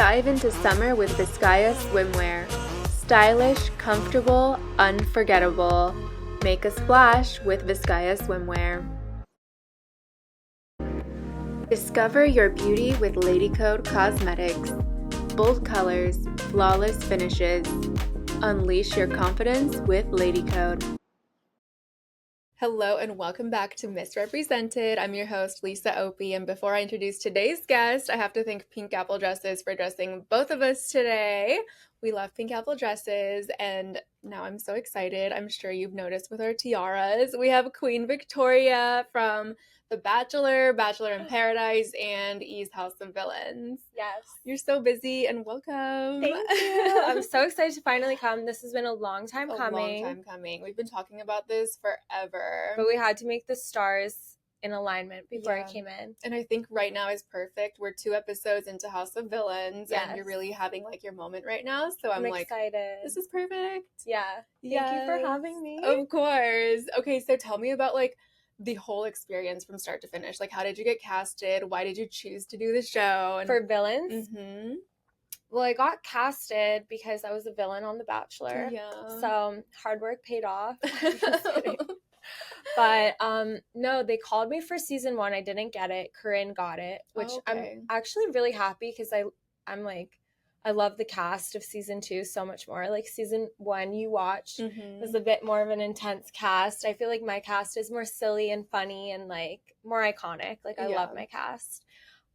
Dive into summer with Vizcaya swimwear. Stylish, comfortable, unforgettable. Make a splash with Vizcaya swimwear. Discover your beauty with Lady Code Cosmetics. Bold colors, flawless finishes. Unleash your confidence with Lady Code. Hello and welcome back to Misrepresented. I'm your host, Lisa Opie, and before I introduce today's guest, I have to thank Pink Apple Dresses for dressing both of us today. We love Pink Apple Dresses, and now I'm so excited. I'm sure you've noticed with our tiaras. We have Queen Victoria from The Bachelor, Bachelor in Paradise, and E's House of Villains. Yes. You're so busy, and welcome. Thank you. I'm so excited to finally come. This has been a long time coming. A long time coming. We've been talking about this forever. But we had to make the stars in alignment before I came in. And I think right now is perfect. We're 2 episodes into House of Villains, and you're really having like your moment right now. So I'm like, excited. This is perfect. Yeah. Thank you for having me. Of course. Okay, so tell me about like the whole experience from start to finish. Like, how did you get casted? Why did you choose to do the show? And for Villains? Mm-hmm. Well, I got casted because I was a villain on The Bachelor. Yeah. So hard work paid off. But no, they called me for season 1. I didn't get it. Corinne got it, which I'm actually really happy because I'm like, I love the cast of season 2 so much more. Like season 1 you watched was a bit more of an intense cast. I feel like my cast is more silly and funny and like more iconic. Like I love my cast.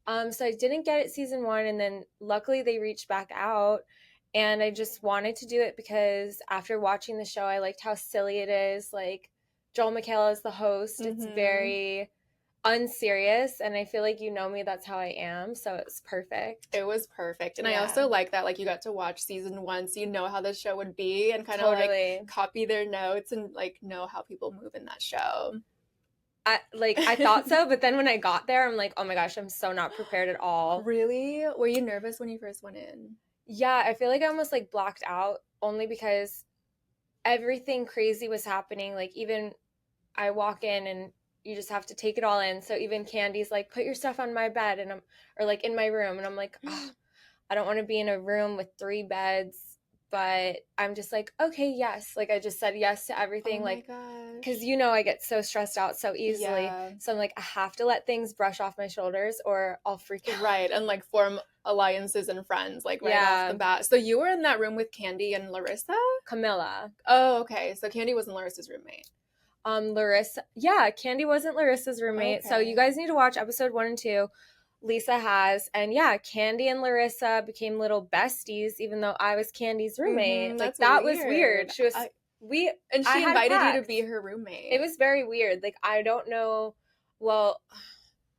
So I didn't get it season 1, and then luckily they reached back out, and I just wanted to do it because after watching the show, I liked how silly it is. Like Joel McHale is the host. It's very unserious, and I feel like you know me, that's how I am, so it's perfect. It was perfect. And I also like that like you got to watch season 1 so you know how the show would be and kind of like copy their notes and like know how people move in that show. I thought so, but then when I got there, I'm like, oh my gosh, I'm so not prepared at all. Really? Were you nervous when you first went in? Yeah, I feel like I almost like blacked out only because everything crazy was happening. Like even I walk in and you just have to take it all in. So even Candy's like, put your stuff on my bed, and or like in my room, and I'm like, oh, I don't want to be in a room with 3 beds. But I'm just like, okay, yes. Like I just said yes to everything. Oh like, because you know I get so stressed out so easily. Yeah. So I'm like, I have to let things brush off my shoulders or I'll freak out. Right, and like form alliances and friends like right off the bat. So you were in that room with Candy and Larissa? Camilla. Oh, okay. So Candy wasn't Larissa's roommate. Larissa. Yeah, Candy wasn't Larissa's roommate. Okay. So you guys need to watch episode 1 and 2. Lisa has, and yeah, Candy and Larissa became little besties, even though I was Candy's roommate. Like that was weird. She was she invited you to be her roommate. It was very weird. Like I don't know. Well,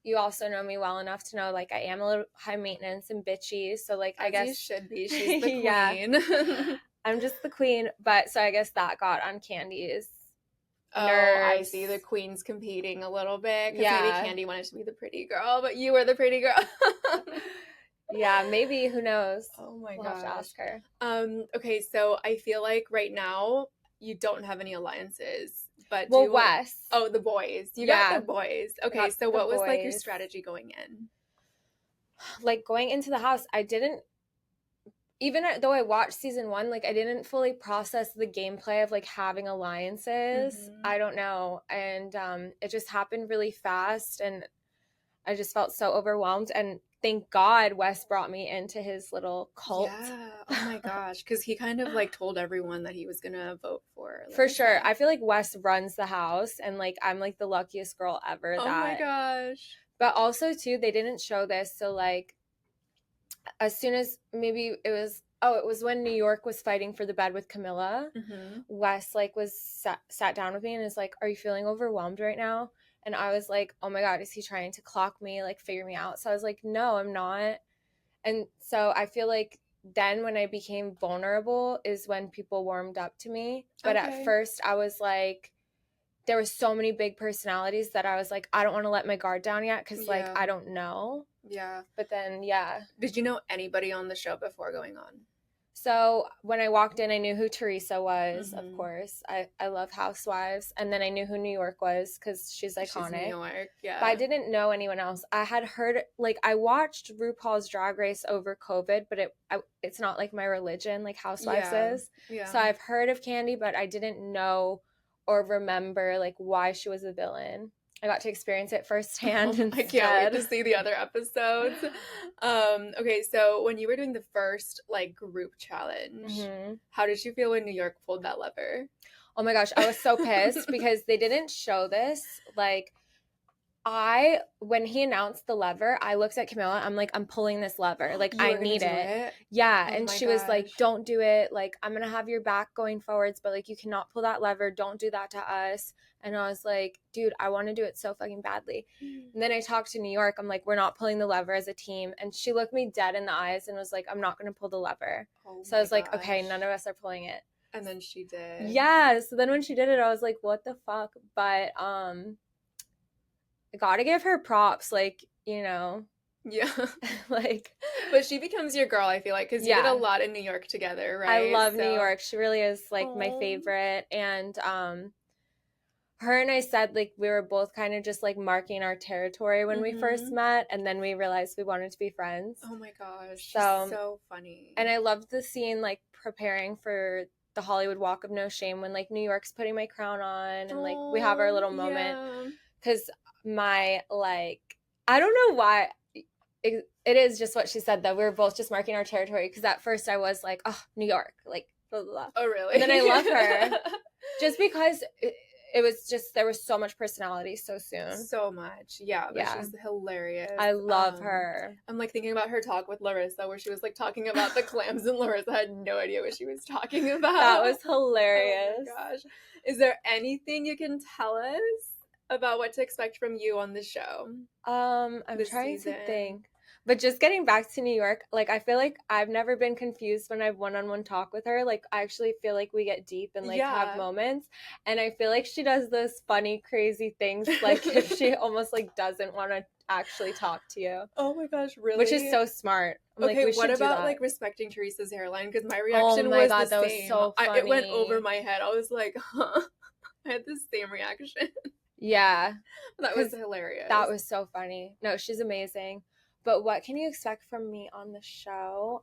you also know me well enough to know like I am a little high maintenance and bitchy. So like I guess you should be. She's the queen. I'm just the queen. But so I guess that got on Candy's. Oh, I see. The queens competing a little bit. Yeah. Maybe Candy wanted to be the pretty girl, but you were the pretty girl. Yeah, maybe. Who knows? Oh my gosh. We'll have to ask her. Okay, so I feel like right now you don't have any alliances. But Wes. Oh, the boys. You got the boys. Okay, so what was like your strategy going in? Like going into the house, I didn't, even though I watched season 1, like I didn't fully process the gameplay of like having alliances. I don't know. And it just happened really fast and I just felt so overwhelmed. And thank God Wes brought me into his little cult. Yeah. Oh my gosh. Because he kind of like told everyone that he was going to vote for. For sure. I feel like Wes runs the house and like I'm like the luckiest girl ever. Oh my gosh. But also too, they didn't show this. So like, as soon as maybe it was when New York was fighting for the bed with Camilla, Wes like was sat down with me and is like, are you feeling overwhelmed right now? And I was like, oh my God, is he trying to clock me, like figure me out? So I was like, no, I'm not. And so I feel like then when I became vulnerable is when people warmed up to me. But at first I was like, there were so many big personalities that I was like, I don't want to let my guard down yet because like I don't know. Yeah. But then, yeah. Did you know anybody on the show before going on? So when I walked in, I knew who Teresa was, of course. I love Housewives. And then I knew who New York was because she's iconic. She's New York, yeah. But I didn't know anyone else. I had heard, like, I watched RuPaul's Drag Race over COVID, but it's not like my religion, like Housewives is. Yeah. So I've heard of Candy, but I didn't know or remember, like, why she was a villain. I got to experience it firsthand instead. I can't wait to see the other episodes. Okay, so when you were doing the first like group challenge, how did you feel when New York pulled that lever? Oh my gosh, I was so pissed because they didn't show this. Like, when he announced the lever, I looked at Camilla. I'm like, I'm pulling this lever. Like, I need it. Yeah. And she was like, don't do it. Like, I'm going to have your back going forwards, but like, you cannot pull that lever. Don't do that to us. And I was like, dude, I want to do it so fucking badly. And then I talked to New York. I'm like, we're not pulling the lever as a team. And she looked me dead in the eyes and was like, I'm not going to pull the lever. So I was like, okay, none of us are pulling it. And then she did. Yeah. So then when she did it, I was like, what the fuck? But, I gotta give her props, like, you know. Yeah. Like, but she becomes your girl, I feel like, because you did a lot in New York together, right? I love New York. She really is like my favorite. And her and I said, like, we were both kind of just like marking our territory when we first met, and then we realized we wanted to be friends. Oh my gosh. So funny. And I loved the scene, like, preparing for the Hollywood Walk of No Shame when like New York's putting my crown on, and like we have our little moment. Because my, like, I don't know why it is just what she said, though. We were both just marking our territory, because at first I was like, oh, New York, like, blah, blah, blah. Oh, really? And then I love her just because it was just, there was so much personality so soon. So much. Yeah, but she's hilarious. I love her. I'm like thinking about her talk with Larissa where she was like talking about the clams, and Larissa had no idea what she was talking about. That was hilarious. Oh my gosh. Is there anything you can tell us about what to expect from you on the show? I'm trying to think. But just getting back to New York, like, I feel like I've never been confused when I've one-on-one talk with her. Like, I actually feel like we get deep and, like, have moments. And I feel like she does those funny, crazy things, like, if she almost, like, doesn't want to actually talk to you. Oh, my gosh, really? Which is so smart. Okay, what about, like, respecting Teresa's hairline? Because my reaction was the same. That was so funny. It went over my head. I was like, huh? I had the same reaction. Yeah. That was hilarious. That was so funny. No, she's amazing. But what can you expect from me on the show?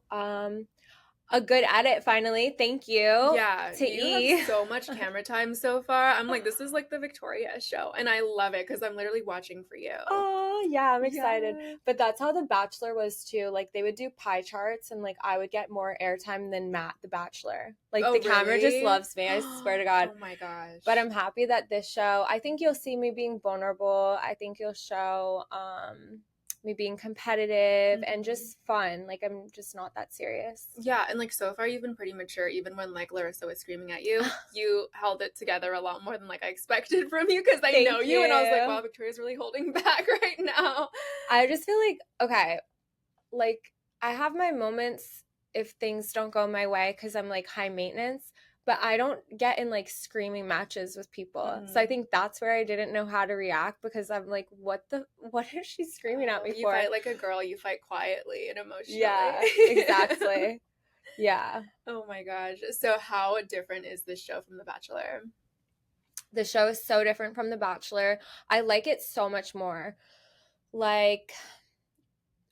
A good edit, finally. Thank you. Yeah, you have so much camera time so far. I'm like, this is like the Victoria show, and I love it because I'm literally watching for you. Oh, yeah, I'm excited. Yeah. But that's how The Bachelor was too. Like, they would do pie charts, and like I would get more airtime than Matt, The Bachelor. Like, the camera just loves me. I swear to God. Oh my gosh. But I'm happy that this show, I think you'll see me being vulnerable. I think you'll show me being competitive and just fun. Like, I'm just not that serious. Yeah, and like so far you've been pretty mature. Even when like Larissa was screaming at you, you held it together a lot more than like I expected from you, because I know you, and I was like, wow, Victoria's really holding back right now. I just feel like, okay, like, I have my moments if things don't go my way because I'm like high maintenance, but I don't get in like screaming matches with people. So I think that's where I didn't know how to react, because I'm like, what is she screaming at me for? You fight like a girl, you fight quietly and emotionally. Yeah, exactly. Yeah. Oh my gosh. So how different is this show from The Bachelor? The show is so different from The Bachelor. I like it so much more. Like,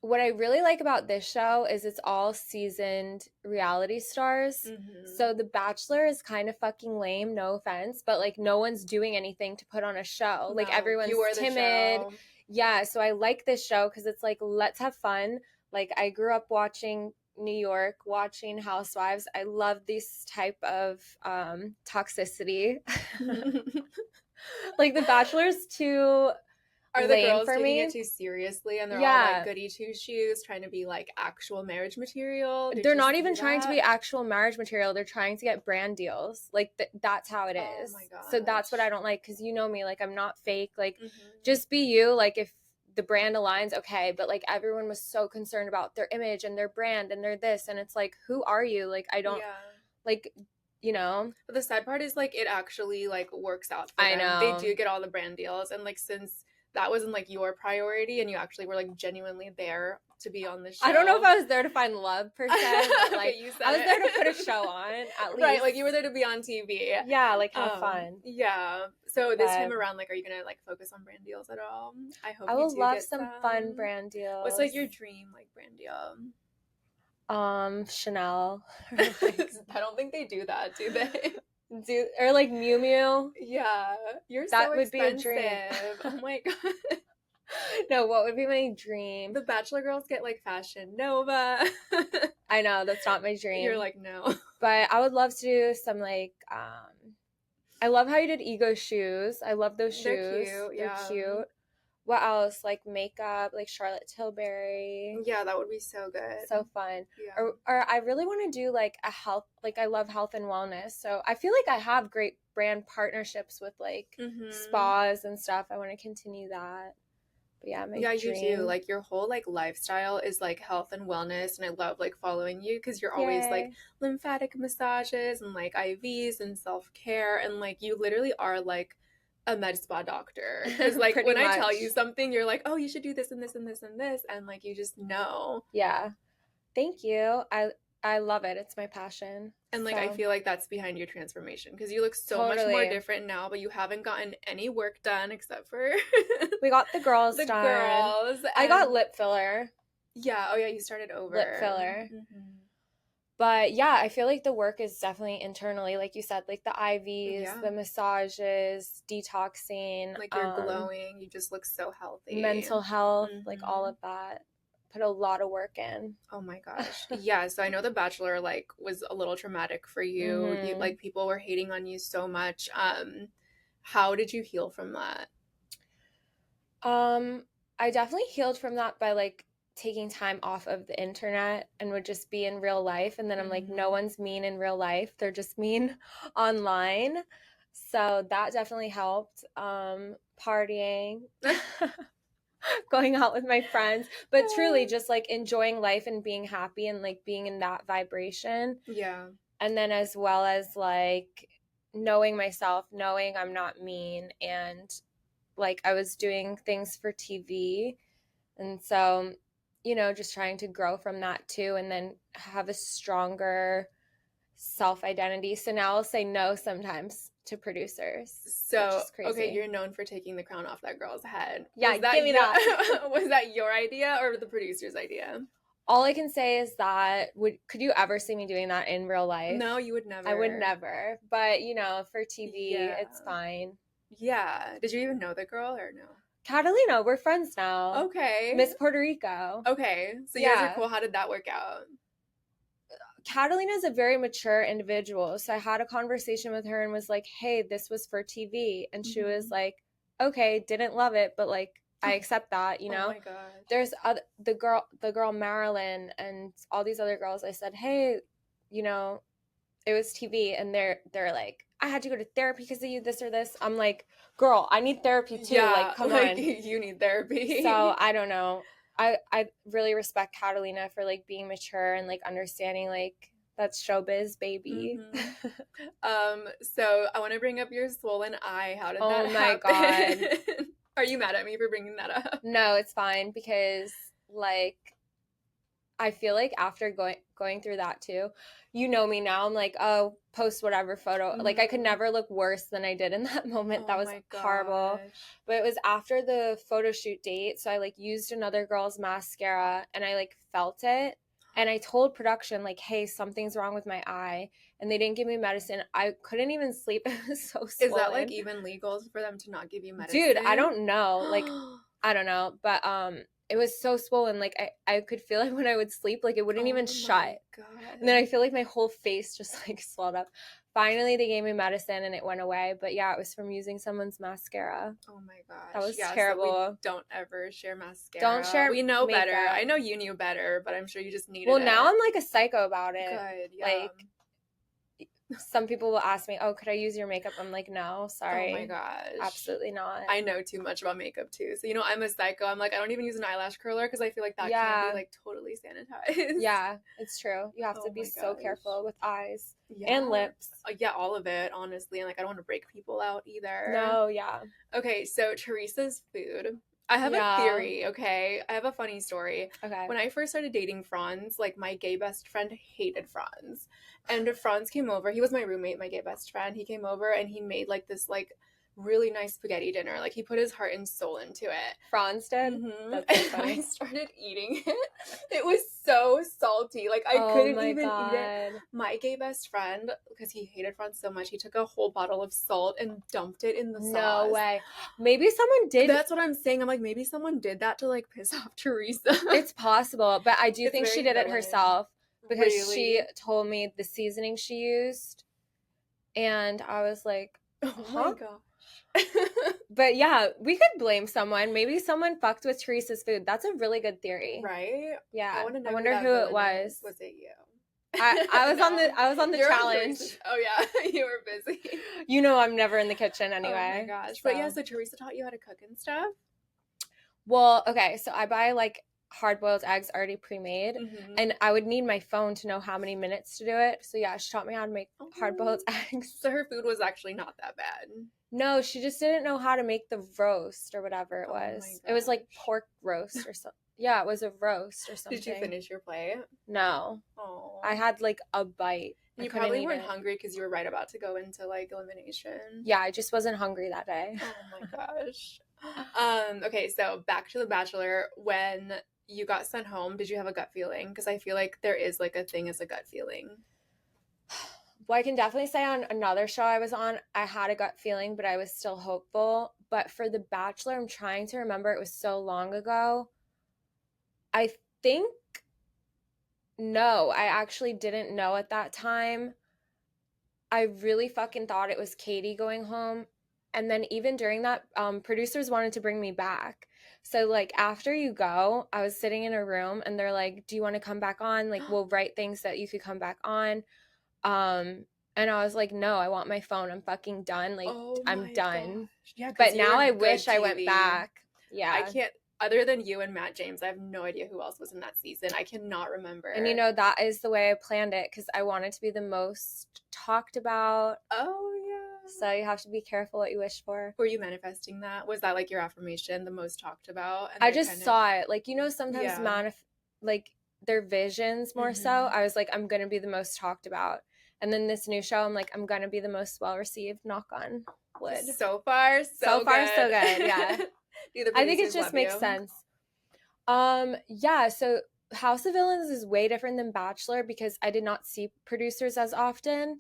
what I really like about this show is it's all seasoned reality stars. So The Bachelor is kind of fucking lame, no offense, but like no one's doing anything to put on a show. No, like, everyone's timid. Yeah, so I like this show because it's like, let's have fun. Like, I grew up watching New York, watching Housewives. I love this type of toxicity. Like, The Bachelor's too... Are the girls taking it too seriously, and they're all like goody two shoes, trying to be like actual marriage material? They're not even trying to be actual marriage material. They're trying to get brand deals. Like, that's how it is. Oh my god! So that's what I don't like, because you know me, like, I'm not fake. Like, just be you. Like, if the brand aligns, okay. But like, everyone was so concerned about their image and their brand and their this, and it's like, who are you? Like, I don't like. You know? But the sad part is, like, it actually like works out for them. I know. They do get all the brand deals, and like, since that wasn't like your priority and you actually were like genuinely there to be on the show. I don't know if I was there to find love per se, but like okay, I was there to put a show on at least. Right, like you were there to be on TV. Yeah, like have fun. Yeah. So this time around, like, are you gonna like focus on brand deals at all? I hope I you will do love get some fun brand deals. What's like your dream like brand deal? Chanel. I don't think they do that, do they? Or like Miu Miu. Yeah, you're that so would expensive. Be a dream. Oh my god. No, what would be my dream? The Bachelor girls get like Fashion Nova. I know, that's not my dream. You're like, no. But I would love to do some like I love how you did Ego shoes. I love those shoes. They're cute. They're cute. What else? Like makeup, like Charlotte Tilbury. Yeah, that would be so good. So fun. Yeah. Or I really want to do like a health, like I love health and wellness. So I feel like I have great brand partnerships with like spas and stuff. I want to continue that. But yeah, my dream. You do. Like your whole like lifestyle is like health and wellness, and I love like following you because you're always like lymphatic massages and like IVs and self-care, and like you literally are like a med spa doctor. Because like when I tell you something, you're like, oh, you should do this and this and this and this, and like you just know. Yeah. Thank you. I love it. It's my passion. And like I feel like that's behind your transformation because you look so much more different now, but you haven't gotten any work done except for we got the girls done. Girls. I got lip filler. Yeah. Oh yeah, you started over. Lip filler. But yeah, I feel like the work is definitely internally, like you said, like the IVs, the massages, detoxing. Like you're glowing. You just look so healthy. Mental health, like all of that. Put a lot of work in. Oh my gosh. Yeah, so I know The Bachelor like was a little traumatic for you. You like people were hating on you so much. How did you heal from that? I definitely healed from that by like taking time off of the internet and would just be in real life. And then I'm like, no one's mean in real life. They're just mean online. So that definitely helped. Partying. Going out with my friends, but truly just like enjoying life and being happy and like being in that vibration. Yeah. And then as well as like knowing myself, knowing I'm not mean, and like I was doing things for TV. And so, you know, just trying to grow from that too, and then have a stronger self-identity. So now I'll say no sometimes to producers. So, okay, you're known for taking the crown off that girl's head. Yeah, give me that. Was that your idea or the producer's idea? All I can say is that could you ever see me doing that in real life? No, you would never. I would never. But, you know, for TV, it's fine. Yeah. Did you even know the girl or no? Catalina, we're friends now. Okay. Miss Puerto Rico. Okay. So you guys are cool. How did that work out? Catalina is a very mature individual. So I had a conversation with her and was like, hey, this was for TV. And she was like, okay, didn't love it, but like, I accept that, you know? Oh my God. There's the girl Marilyn and all these other girls. I said, hey, you know, it was TV. And they're like, I had to go to therapy because of you, this or this. I'm like, girl, I need therapy too. Yeah, like, come like, on. You need therapy. So I don't know. I really respect Catalina for like being mature and like understanding like that's showbiz, baby. So I want to bring up your swollen eye. How did that happen? Oh my God. Are you mad at me for bringing that up? No, it's fine because like I feel like after going through that too, you know me now. I'm like, oh, post whatever photo. Like I could never look worse than I did in that moment. That was horrible. But it was after the photo shoot date, so I like used another girl's mascara and I like felt it. And I told production like, hey, something's wrong with my eye. And they didn't give me medicine. I couldn't even sleep. It was so swollen. Is that like even legal for them to not give you medicine? Dude, I don't know. Like, I don't know. But it was so swollen. Like I could feel it when I would sleep. Like it wouldn't even shut. God. And then I feel like my whole face just like swelled up. Finally, they gave me medicine and it went away. But yeah, it was from using someone's mascara. Oh my gosh. That was terrible. So don't ever share mascara. Don't share. We know makeup. better. I know you knew better, but I'm sure you just needed it. Well, now I'm like a psycho about it. Good. Yeah. Like some people will ask me, oh, could I use your makeup? I'm like, no, sorry. Oh my gosh. Absolutely not. I know too much about makeup too. So, I'm a psycho. I'm like, I don't even use an eyelash curler because I feel like that can't be like totally sanitized. Yeah, it's true. You have to be so careful with eyes and lips. Yeah, all of it, honestly. And like, I don't want to break people out either. No, yeah. Okay, so Teresa's food. I have a theory, okay? I have a funny story. Okay. When I first started dating Franz, like my gay best friend hated Franz. And Franz came over. He was my roommate, my gay best friend. He came over and he made like this like really nice spaghetti dinner. Like he put his heart and soul into it. Franz did? Mm-hmm. That's so funny. I started eating it. It was so salty. Like I couldn't even eat it. My gay best friend, because he hated Franz so much, he took a whole bottle of salt and dumped it in the sauce. No way. Maybe someone did. That's what I'm saying. I'm like, maybe someone did that to like piss off Teresa. It's possible, but I do think she did it herself because she told me the seasoning she used, and I was like, oh my gosh. But yeah, we could blame someone. Maybe someone fucked with Teresa's food. That's a really good theory. Right? Yeah. I wonder who it was. Was it you? I was on the challenge. Oh yeah, you were busy. You know I'm never in the kitchen anyway. Oh my gosh. So. But yeah, so Teresa taught you how to cook and stuff? Well, okay, so I buy like hard-boiled eggs already pre-made, and I would need my phone to know how many minutes to do it. So yeah, she taught me how to make hard-boiled eggs. So her food was actually not that bad. No, she just didn't know how to make the roast or whatever it was. It was like pork roast or something. Yeah, it was a roast or something. Did you finish your plate? No. Oh. I had like a bite. You probably weren't hungry because you were right about to go into like elimination. Yeah, I just wasn't hungry that day. Oh my gosh. Okay, so back to The Bachelor. When you got sent home, did you have a gut feeling? Because I feel like there is like a thing as a gut feeling. Well, I can definitely say on another show I was on, I had a gut feeling, but I was still hopeful. But for The Bachelor, I'm trying to remember. It was so long ago. I think, no, I actually didn't know at that time. I really fucking thought it was Katie going home. And then even during that, producers wanted to bring me back. So like after you go, I was sitting in a room and they're like, do you want to come back on? Like we'll write things that you could come back on. And I was like, no, I want my phone. I'm fucking done. Like I'm done. Yeah, but now I wish I went back. Yeah. I can't, other than you and Matt James, I have no idea who else was in that season. I cannot remember. And you know, that is the way I planned it because I wanted to be the most talked about. Oh, yeah. So you have to be careful what you wish for. Were you manifesting that? Was that like your affirmation, the most talked about? And I just saw it. Like, you know, sometimes like their visions more so. I was like, I'm going to be the most talked about. And then this new show, I'm like, I'm going to be the most well-received, knock on wood. So far, so good. Yeah. I think it just makes sense. Yeah, so House of Villains is way different than Bachelor because I did not see producers as often.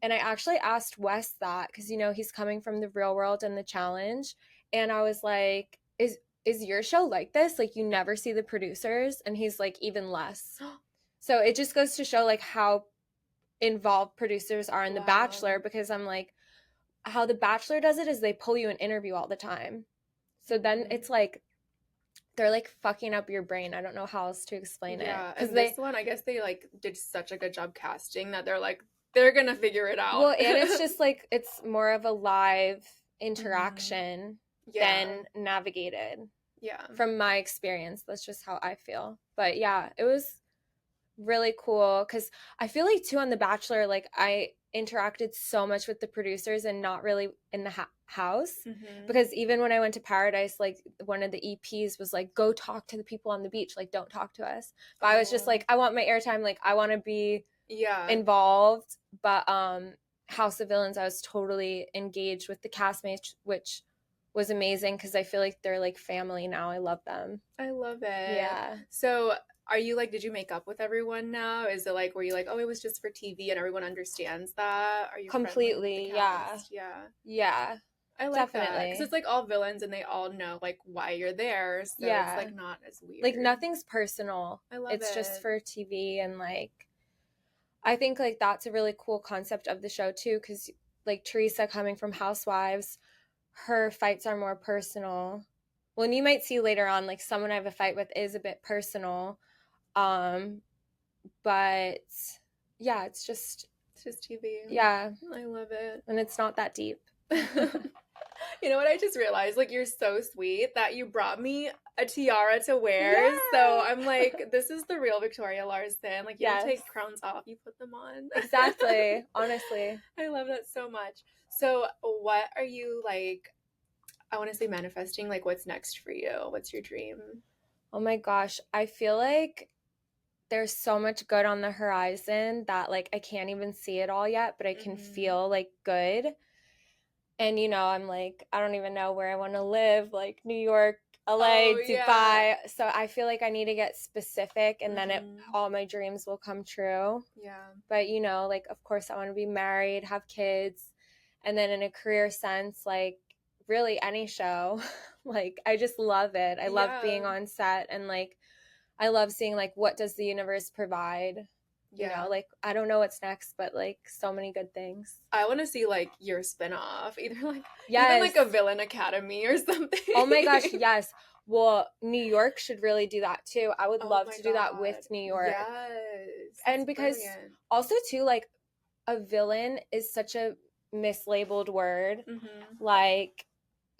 And I actually asked Wes that because, you know, he's coming from the real world and the challenge. And I was like, is your show like this? Like, you never see the producers? And he's like, even less. So it just goes to show, like, how involved producers are in The Bachelor because I'm like, how The Bachelor does it is they pull you an interview all the time. So then it's like, they're like fucking up your brain. I don't know how else to explain it. Yeah, because this one, I guess they like did such a good job casting that they're like, they're gonna figure it out. Well, and it's just like, it's more of a live interaction than navigated. Yeah. From my experience, that's just how I feel. But yeah, it was really cool because I feel like too on The Bachelor, like I interacted so much with the producers and not really in the house because even when I went to Paradise, like one of the EPs was like, go talk to the people on the beach, like don't talk to us. But I was just like, I want my airtime, like I want to be involved. But House of Villains, I was totally engaged with the castmates, which was amazing because I feel like they're like family now. I love them. I love it. Yeah. So are you like, did you make up with everyone now? Is it like, were you like, oh, it was just for TV and everyone understands that? Are you completely? Yeah. I like that because it's like all villains and they all know like why you're there, so it's like not as weird. Like nothing's personal. I love it's just for TV, and like I think like that's a really cool concept of the show too, because like Teresa coming from Housewives, her fights are more personal. Well, and you might see later on like someone I have a fight with is a bit personal, but yeah, it's just It's just TV. Yeah. I love it. And it's not that deep. You know what I just realized? Like, you're so sweet that you brought me a tiara to wear. Yeah. So I'm like, this is the real Victoria Larson. Like, you don't Yes. take crowns off, you put them on. Exactly. Honestly. I love that so much. So what are you like, I want to say manifesting, like what's next for you? What's your dream? Oh my gosh. I feel like there's so much good on the horizon that like I can't even see it all yet, but I can feel like good. And you know, I'm like, I don't even know where I want to live, like New York, LA, Dubai. Yeah. So I feel like I need to get specific and then all my dreams will come true. Yeah. But you know, like of course I want to be married, have kids, and then in a career sense, like really any show. Like I just love it. I love being on set and like I love seeing like what does the universe provide. You know, like I don't know what's next, but like so many good things. I want to see like your spinoff, either like even like a Villain Academy or something. Oh my gosh, yes. Well, New York should really do that too. I would love to do that with New York. Yes. And because also too, like a villain is such a mislabeled word. Like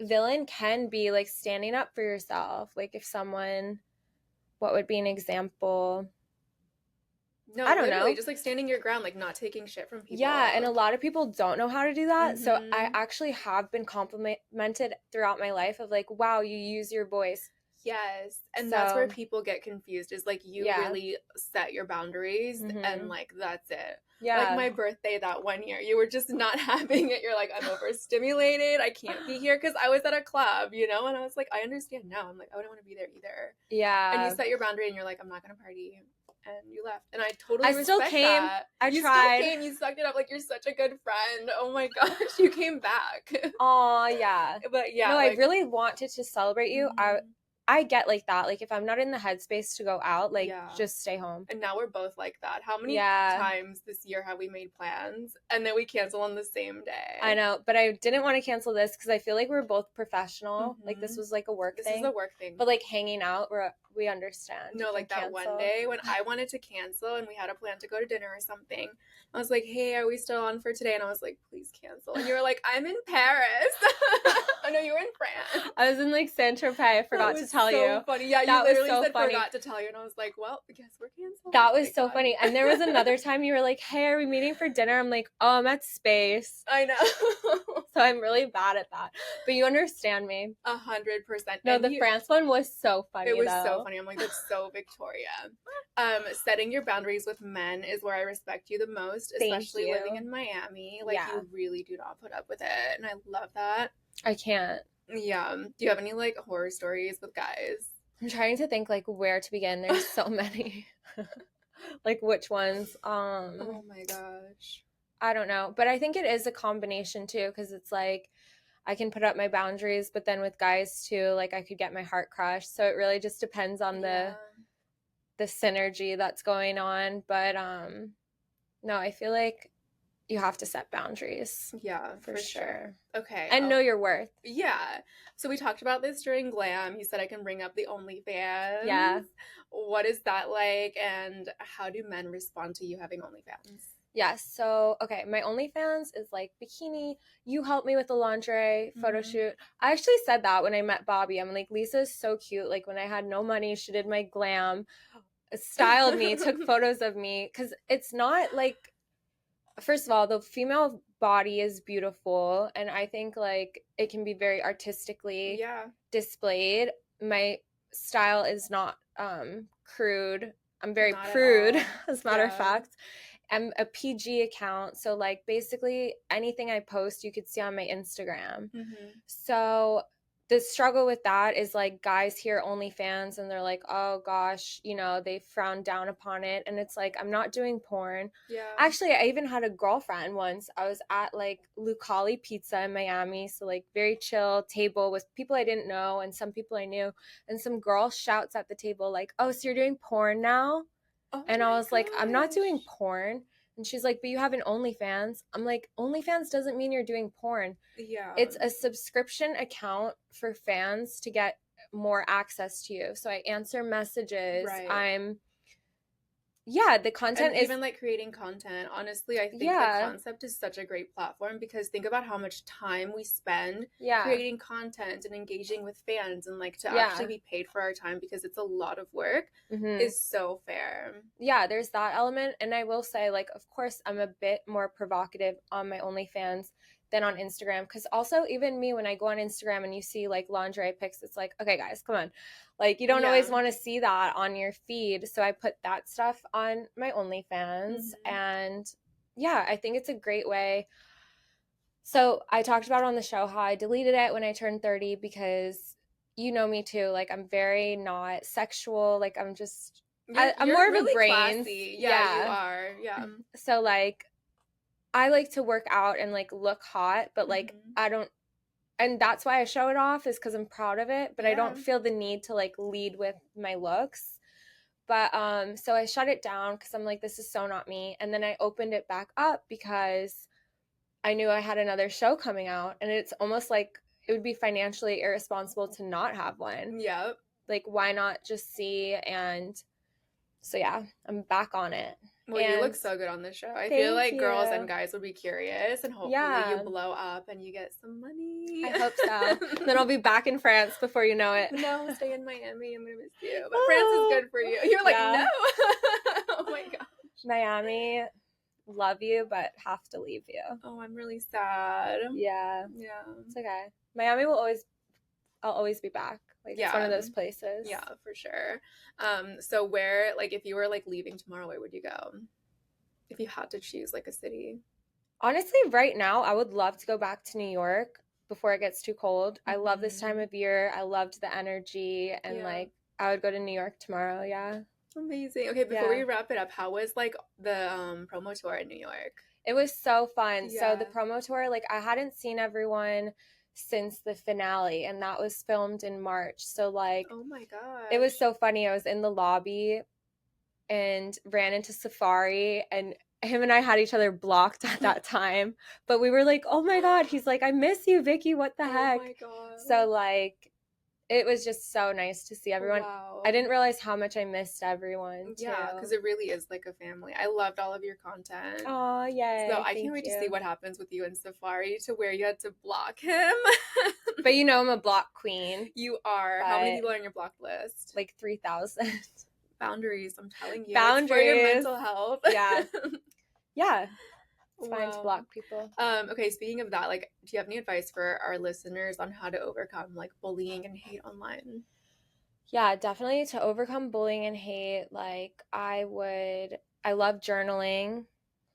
villain can be like standing up for yourself. Like if someone, what would be an example? No, I don't know. Just like standing your ground, like not taking shit from people. Yeah, and a lot of people don't know how to do that. So I actually have been complimented throughout my life of like, wow, you use your voice. Yes. And that's where people get confused is like you really set your boundaries and like that's it. Yeah. Like my birthday that one year, you were just not having it. You're like, I'm overstimulated. I can't be here because I was at a club, you know? And I was like, I understand now. I'm like, I wouldn't want to be there either. Yeah. And you set your boundary and you're like, I'm not going to party. And you left. And I totally respect that. You tried. Still came. You sucked it up like you're such a good friend. Oh my gosh. You came back. Aw, yeah. But yeah. No, like, I really wanted to celebrate you. I get like that. Like if I'm not in the headspace to go out, like just stay home. And now we're both like that. How many times this year have we made plans and then we cancel on the same day? I know, but I didn't want to cancel this because I feel like we're both professional. Like this was like a work thing. This is a work thing. But like hanging out, we understand. No, like that one day when I wanted to cancel and we had a plan to go to dinner or something. I was like, hey, are we still on for today? And I was like, please cancel. And you were like, I'm in Paris. I know you were in France. I was in like Saint-Tropez. I forgot to tell you. That was so funny. Yeah, you literally said forgot to tell you. And I was like, well, I guess we're canceled. That was so funny. And there was another time you were like, hey, are we meeting for dinner? I'm like, oh, I'm at space. I know. So I'm really bad at that. But you understand me. 100%. No, the France one was so funny. It was so funny. I'm like, that's so Victoria. Setting your boundaries with men is where I respect you the most, especially living in Miami. Like you really do not put up with it. And I love that. I can't. Yeah. Do you have any like horror stories with guys? I'm trying to think like where to begin. There's so many. Like which ones? Oh my gosh. I don't know. But I think it is a combination too, because it's like I can put up my boundaries, but then with guys too, like I could get my heart crushed. So it really just depends on the synergy that's going on. But no, I feel like you have to set boundaries. Yeah, for sure. Okay. And know your worth. Yeah. So we talked about this during Glam. You said I can bring up the OnlyFans. Yeah. What is that like? And how do men respond to you having OnlyFans? Yes. So, okay, my OnlyFans is like bikini. You helped me with the lingerie photo shoot. I actually said that when I met Bobby. I'm like, Lisa's so cute. Like when I had no money, she did my glam, styled me, took photos of me. Because it's not like, first of all, the female body is beautiful. And I think like it can be very artistically displayed. My style is not crude. I'm very prude, as a matter of fact. I'm a PG account, so like basically anything I post you could see on my Instagram. So the struggle with that is like guys hear OnlyFans and they're like, oh gosh, you know, they frown down upon it. And it's like, I'm not doing porn. Yeah. Actually, I even had a girlfriend once. I was at like Lucali Pizza in Miami. So like very chill table with people I didn't know and some people I knew. And some girl shouts at the table like, oh, so you're doing porn now? Oh, and I was like, I'm not doing porn. And she's like, but you have an OnlyFans. I'm like, OnlyFans doesn't mean you're doing porn. Yeah. It's a subscription account for fans to get more access to you. So I answer messages. Right. Yeah, the content and is, even like creating content. Honestly, I think the yeah, concept is such a great platform because think about how much time we spend yeah, creating content and engaging with fans, and like to actually yeah. be paid for our time because it's a lot of work Mm-hmm. is so fair. Yeah, there's that element. And I will say, like, of course, I'm a bit more provocative on my OnlyFans than on Instagram. Because also, even me, when I go on Instagram and you see like lingerie pics, it's like, okay, guys, come on. Like, you don't Yeah. always want to see that on your feed. So I put that stuff on my OnlyFans. Mm-hmm. And yeah, I think it's a great way. So I talked about on the show how I deleted it when I turned 30 because you know me too. Like, I'm very not sexual. Like, I'm just, I'm You're more of a really brains. classy. Yeah, you Yeah. are. Yeah. So, like, I like to work out and, like, look hot, but, like, Mm-hmm. I don't, and that's why I show it off is because I'm proud of it, but I Yeah. don't feel the need to, like, lead with my looks. But, so I shut it down because I'm like, this is so not me. And then I opened it back up because I knew I had another show coming out, and it's almost like it would be financially irresponsible to not have one. Yep. Like, why not just see? And so, yeah, I'm back on it. Well, you look And so good on the show. I feel thank like girls and you. guys will be curious, and hopefully you Yeah, blow up and you get some money. I hope so. Then I'll be back in France before you know it. No, stay in Miami. I'm gonna miss you. But France is Oh, good for you. You're like, yeah. no. Oh my god. Miami, love you, but have to leave you. Oh, I'm really sad. Yeah, Yeah. it's okay. Miami will always, I'll always be back. Like, it's one of Yeah. those places. Yeah, for sure. So where, like, if you were like leaving tomorrow, where would you go? If you had to choose like a city. Honestly, right now, I would love to go back to New York before it gets too cold. I love this time Mm-hmm. of year. I loved the energy, and Yeah. like, I would go to New York tomorrow. Yeah. Amazing. Okay, before Yeah. we wrap it up, how was like the promo tour in New York? It was so fun. So the Yeah. promo tour, like, I hadn't seen everyone since the finale, and that was filmed in March. So like, Oh my it was gosh. so funny. I was in the lobby and ran into Safari, and him and I had each other blocked at that time. But we were like, "Oh my god." He's like, "I miss you, Vicky. What the Oh heck?" my god. So like, it was just so nice to see everyone. I Wow. didn't realize how much I missed everyone Yeah, because too. it really is like a family. I loved all of your content. Oh, So yay. I can't Thank wait to see you. what happens with you and Safari to where you had to block him. But you know, I'm a block queen, You are. How many but people are on your block list? like 3,000. Boundaries, I'm telling you. It's for your Boundaries. mental health. Yeah. Yeah. It's fine to Wow. block people. Okay, speaking of that, like, do you have any advice for our listeners on how to overcome like bullying and hate online? Yeah, definitely to overcome bullying and hate, like, I love journaling.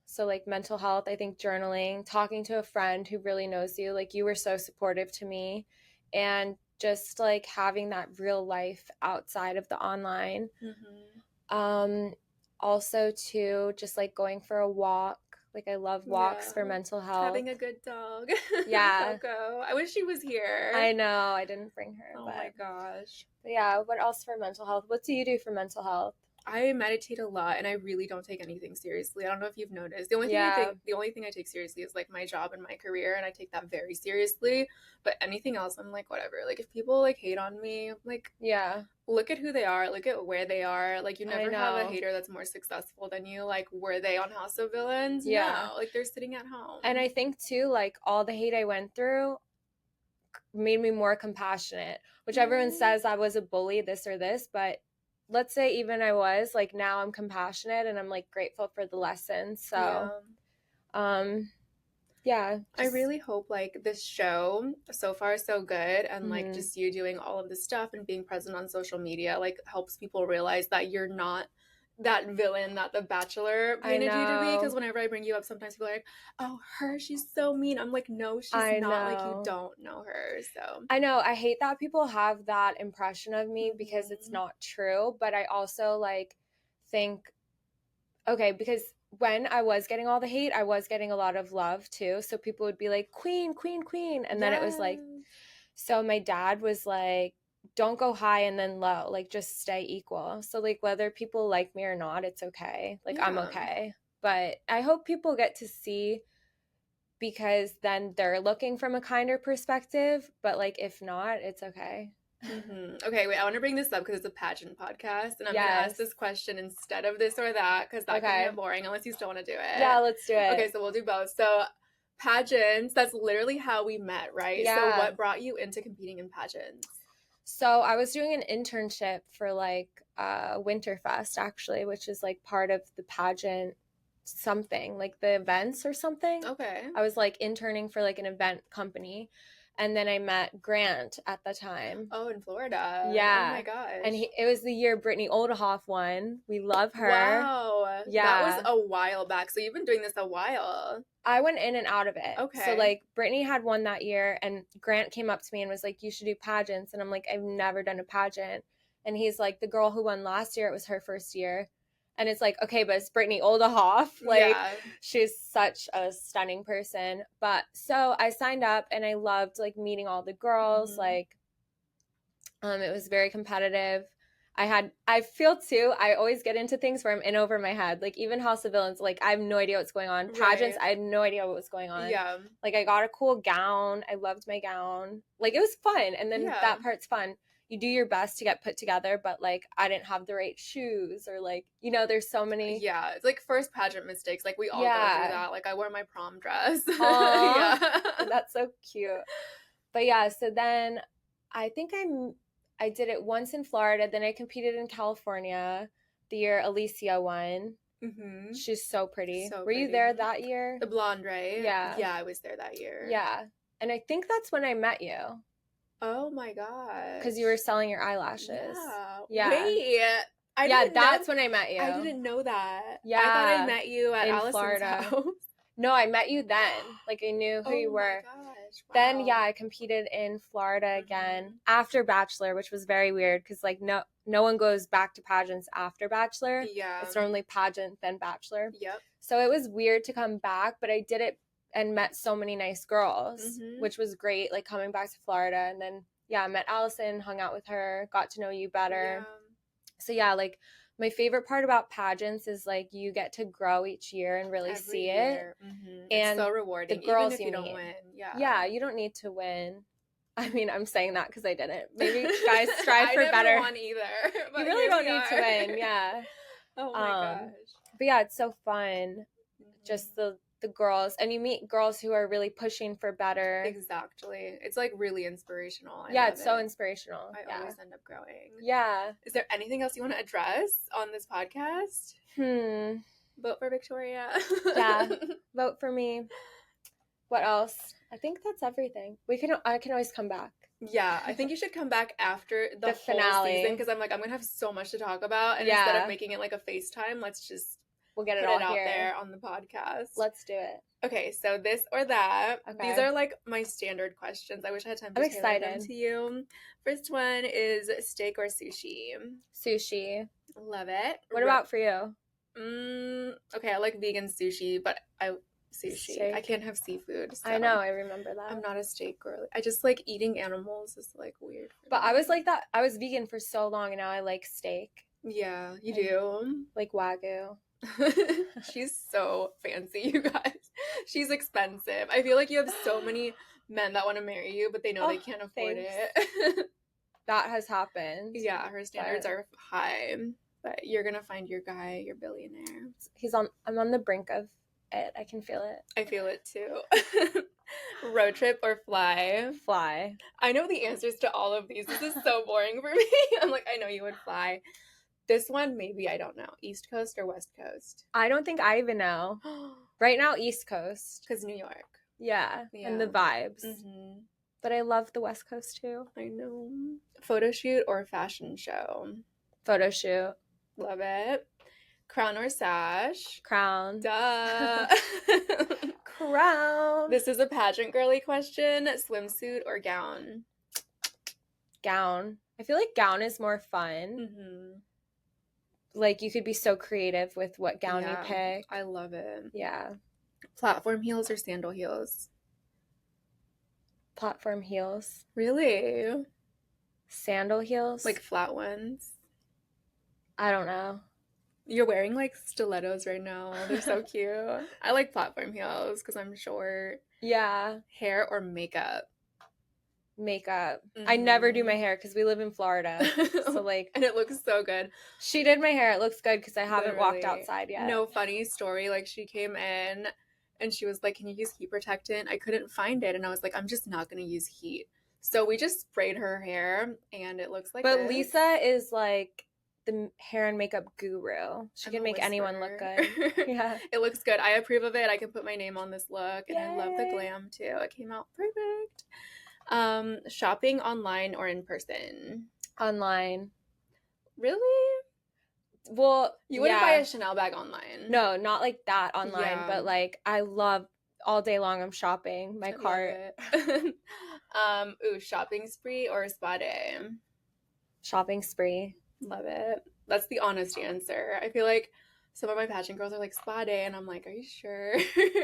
So, like, mental health, I think journaling, talking to a friend who really knows you, like, you were so supportive to me, and just like having that real life outside of the online. Mm-hmm. Um, Also, too, just like going for a walk. Like, I love walks Yeah. for mental health. Having a good dog. Yeah, Coco. I wish she was here. I know I didn't bring her, Oh my gosh. but yeah, what else for mental health? What do you do for mental health? I meditate a lot and I really don't take anything seriously. I don't know if you've noticed. Yeah, The only thing I take seriously is like my job and my career, and I take that very seriously. But anything else, I'm like whatever. Like if people like hate on me, I'm like yeah, look at who they are, look at where they are. Like you I never have a know. hater that's more successful than you. Like were they on House of Villains? Yeah. No. Like they're sitting at And home. I think too, like, all the hate I went through made me more compassionate, which everyone Oh, says I was a bully, this or this, but let's say even I was, like, now I'm compassionate and I'm like grateful for the lessons. So, yeah. um, yeah, I just, really hope like this show so far so good, and like mm-hmm. just you doing all of this stuff and being present on social media like helps people realize that you're not that villain that the Bachelor I painted you to be, because know, whenever I bring you up sometimes people are like, oh her, she's so mean. I'm like, no, she's I not. Like you know. don't know her. So I know. I hate that people have that impression of me because it's mm-hmm. not true, but I also like think, okay, because when I was getting all the hate, I was getting a lot of love too. So people would be like, Queen, Queen, Queen. And then it was like, Yes. so my dad was like, don't go high and then low, like just stay equal. So, like, whether people like me or not, it's okay. Like, I'm Yeah. okay. But I hope people get to see, because then they're looking from a kinder perspective. But, like, if not, it's okay. Okay, wait, I want to bring this up because it's a pageant podcast, and I'm going to ask this question instead of this or that because that can get boring unless you still want to do it. Yeah, let's do it. Okay, so we'll do both. So, pageants, that's literally how we met, right? Yeah. So, what brought you into competing in pageants? So, I was doing an internship for like Winterfest, actually, which is like part of the pageant something, like the events or something. Okay. I was like interning for like an event company. And then I met Grant at the time. Oh, in Florida. Yeah. Oh my gosh. And it was the year Brittany Oldhoff won. We love her. Wow. Yeah. That was a while back. So you've been doing this a while. I went in and out of it. Okay. So like Brittany had won that year and Grant came up to me and was like, you should do pageants. And I'm like, I've never done a pageant. And he's like, the girl who won last year, it was her first year. And it's like, okay, but it's Brittany Oldhoff. Like, she's such a stunning person. But so I signed up and I loved like meeting all the girls. Like, it was very competitive. I feel too, I always get into things where I'm in over my head. Like even House of Villains, like I have no idea what's going on. Pageants, I had no idea what was going on. Yeah. Like I got a cool gown. I loved my gown. Like it was fun. And then that part's fun. You do your best to get put together, but like I didn't have the right shoes or like, you know, there's so many. Yeah, it's like first pageant mistakes. Like we all go through that. Like I wore my prom dress. Yeah. That's so cute. But yeah, so then I think I did it once in Florida. Then I competed in California the year Alicia won. Mm-hmm. She's so pretty. Were you there that year? The blonde, right? Yeah. Yeah, I was there that year. Yeah. And I think that's when I met you. Oh my god. Because you were selling your eyelashes. Yeah. Wait. That's when I met you. I didn't know that. Yeah. I thought I met you at Allison's Florida. house. No, I met you then. Like I knew who you were. Oh my gosh. Wow. Then I competed in Florida again after Bachelor, which was very weird because like no one goes back to pageants after Bachelor. Yeah. It's normally pageant then Bachelor. Yep. So it was weird to come back, but I did it and met so many nice girls, which was great. Like coming back to Florida and then I met Allison, hung out with her, got to know you better. Yeah. So like my favorite part about pageants is like you get to grow each year and really see it. And it's so rewarding. The girls even if you don't win. Yeah, you don't need to win. I mean, I'm saying that because I didn't. Maybe guys strive for better. I never won either. You really don't need to win. Yeah. Oh my gosh. But yeah, it's so fun. Just the girls, and you meet girls who are really pushing for better. Exactly. It's like really inspirational. It's so inspirational. I always end up growing. Yeah. Is there anything else you want to address on this podcast? Vote for Victoria. Yeah. Vote for me. What else? I think that's everything. I can always come back. Yeah, I think you should come back after the finale whole season because I'm gonna have so much to talk about, and instead of making it like a FaceTime, let's just we'll get it all out there on the podcast. Let's do it. Okay, so this or that. Okay. These are like my standard questions. I wish I had time to tailor them to you. First one is steak or sushi? Sushi. Love it. What about for you? Okay, I like vegan sushi, but sushi. Steak. I can't have seafood. So I know, I remember that. I'm not a steak girl. I just like eating animals is like weird. But I was like that. I was vegan for so long and now I like steak. Yeah, you do. Like Wagyu. She's so fancy, you guys. She's expensive. I feel like you have so many men that want to marry you, but they know they can't afford it. That has happened. Yeah, her standards are high. But you're gonna find your guy, your billionaire. I'm on the brink of it. I can feel it. I feel it too. Road trip or fly? Fly. I know the answers to all of these. This is so boring for me. I'm like, I know you would fly. This one, maybe, I don't know. East Coast or West Coast? I don't think I even know. Right now, East Coast. Because New York. Yeah, and the vibes. But I love the West Coast too. I know. Photo shoot or fashion show? Photo shoot. Love it. Crown or sash? Crown. Duh. Crown. This is a pageant girly question. Swimsuit or gown? Gown. I feel like gown is more fun. Like you could be so creative with what gown you pick. I love it. Yeah. Platform heels or sandal heels? Platform heels. Really? Sandal heels? Like flat ones? I don't know. You're wearing like stilettos right now. They're so cute. I like platform heels because I'm short. Yeah. Hair or makeup? makeup. I never do my hair because we live in Florida. So like, and it looks so good. She did my hair. It looks good because I haven't Literally. walked outside yet. No, funny story. Like, she came in and she was like, "Can you use heat protectant?" I couldn't find it, and I was like, "I'm just not gonna use heat." So we just sprayed her hair, and it looks like But this. Lisa is like the hair and makeup guru. She can make anyone look good. Yeah. It looks good. I approve of it. I can put my name on this look. And I love the glam too. It came out perfect. Shopping online or in person? Online. Really? Well, you wouldn't buy a Chanel bag online. No, not like that online, but like I love all day long I'm shopping. My cart. Shopping spree or spa day? Shopping spree. Love it. That's the honest answer. I feel like some of my pageant girls are like spa day, and I'm like, are you sure?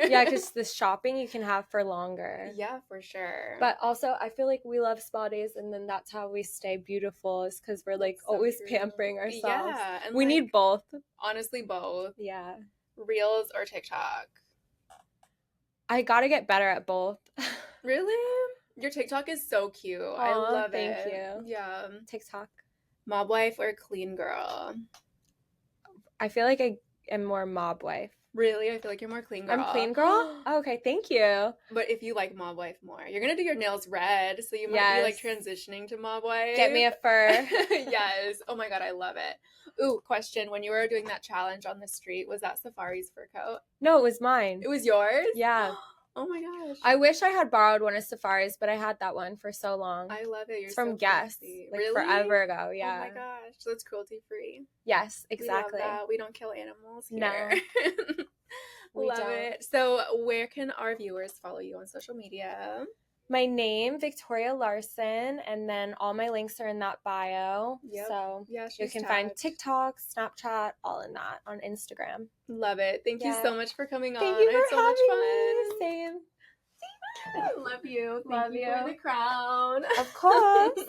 Yeah, because the shopping you can have for longer. Yeah, for sure. But also, I feel like we love spa days, and then that's how we stay beautiful, is because we're like always pampering ourselves. Yeah, and we need both. Honestly, both. Yeah. Reels or TikTok? I gotta get better at both. Really? Your TikTok is so cute. Aww, I love it. Thank you. Yeah. TikTok. Mob wife or clean girl? I feel like I am more mob wife. Really? I feel like you're more clean girl. I'm clean girl? Oh, okay, thank you. But if you like mob wife more, you're gonna do your nails red, so you might be like transitioning to mob wife. Get me a fur. Yes. Oh my god, I love it. Ooh, question. When you were doing that challenge on the street, was that Safari's fur coat? No, it was mine. It was yours? Yeah. Oh my gosh. I wish I had borrowed one of Safari's, but I had that one for so long. I love it. You're it's from so Guess. Like really? Forever ago, yeah. Oh my gosh. So it's cruelty free. Yes, exactly. We love that. We don't kill animals here. No. We love it. So where can our viewers follow you on social media? My name, Victoria Larson, and then all my links are in that bio. Yep. So yeah, you can find TikTok, Snapchat, all in that on Instagram. Love it. Thank you so much for coming on. Thank you for having so much fun. me. Same. I love you. Thank you for the crown. Of course.